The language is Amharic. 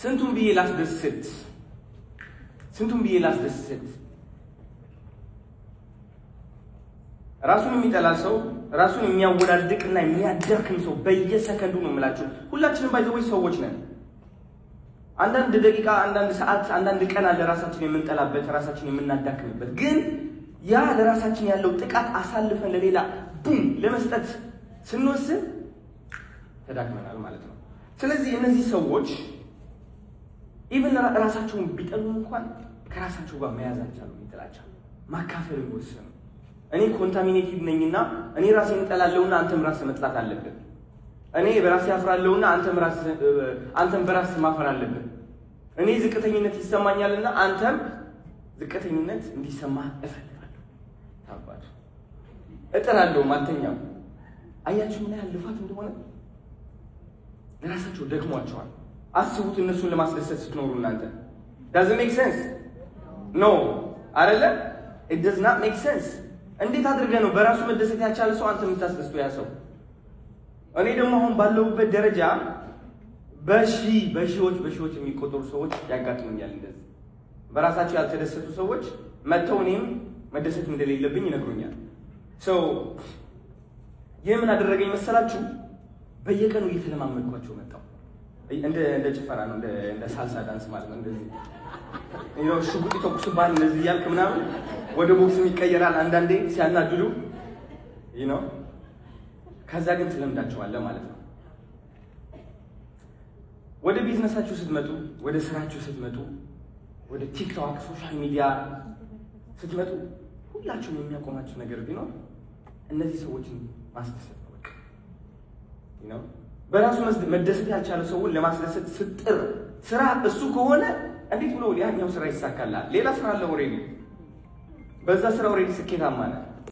ስንቱን ብዬ ላስደስት ራሱን የሚጠላ ሰው ራሱን የሚያወዳድቅና የሚያደርክም ሰው በየሰከንዱ ነው የምላችሁ። ሁላችንም ባይዘው ሰዎች ነን። አንዳንድ ደቂቃ፣ አንዳንድ ሰዓት፣ አንዳንድ ቀን አለ ራሳችን የምንጠላበት፣ ራሳችን የምናዳክምበት። ግን ያ ለራሳችን ያለው ጥቃት አሳልፈን ለሌላ ቡም ለመስጠት ስንወስን ተዳክመናል ማለት ነው። ስለዚህ እነዚህ ሰዎች ኢቭን ራሳቸውን ቢጠሉ እንኳን ከራሳቸው ጋር መያዝ አልቻሉም። ይጥላቻል ማካፈል ወሰኑ። እኔ ኮንታሚኔቲቭ ነኝና እኔ ራሴን እጠላለሁና አንተም ራስህ መጥላት አለብን። እኔ በራሴ አፍራለሁና አንተም በራስህ ማፈር አለብን። እኔ ዝቅተኝነት ይሰማኛልና አንተም ዝቅተኝነት እንዲሰማህ እፈልጋለሁ። ታባቱ እጥራለሁ ማተኛው። አያችሁ ምን ያህል ልፋት እንደሆነ። ለራሳቸው ደክሟቸዋል። አስቡት እነሱን ለማስደሰት ስትኖሩ እናንተ doesn't make sense no አይደለ? it does not make sense። እንዴት አድርገህ ነው በራሱ መደሰት ያልቻለ ሰው አንተ የምታስደስተው ያ ሰው? እኔ ደግሞ አሁን ባለሁበት ደረጃ በሺዎች የሚቆጠሩ ሰዎች ያጋጥሙኛል። እንደዚህ በራሳቸው ያልተደሰቱ ሰዎች መጥተው እኔም መደሰት እንደሌለብኝ ይነግሩኛል። ይህ ምን አደረገኝ መሰላችሁ? በየቀኑ እየተለማመድኳቸው መጣሁ። እንደ ጭፈራ ነው፣ እንደ ሳልሳ ዳንስ ማለት ነው። እንደዚህ ሽጉጥ ይተኩሱብሃል እንደዚህ እያልክ ምናምን ወደ ቦክስም ይቀየራል አንዳንዴ ሲያናድዱ ከዛ ግን ትለምዳቸዋለህ ማለት ነው። ወደ ቢዝነሳችሁ ስትመጡ፣ ወደ ስራችሁ ስትመጡ፣ ወደ ቲክቶክ ሶሻል ሚዲያ ስትመጡ ሁላችሁም የሚያቆማችሁ ነገር ቢኖር እነዚህ ሰዎችን ማስደሰት ነው። በቃ በራሱ መደሰት ያልቻለ ሰውን ለማስደሰት ስትጥር ስራ እሱ ከሆነ እንዴት ብሎ ያኛው ስራ ይሳካላል? ሌላ ስራ አለ ኦሬዲ፣ በዛ ስራ ኦሬዲ ስኬታማ ነህ።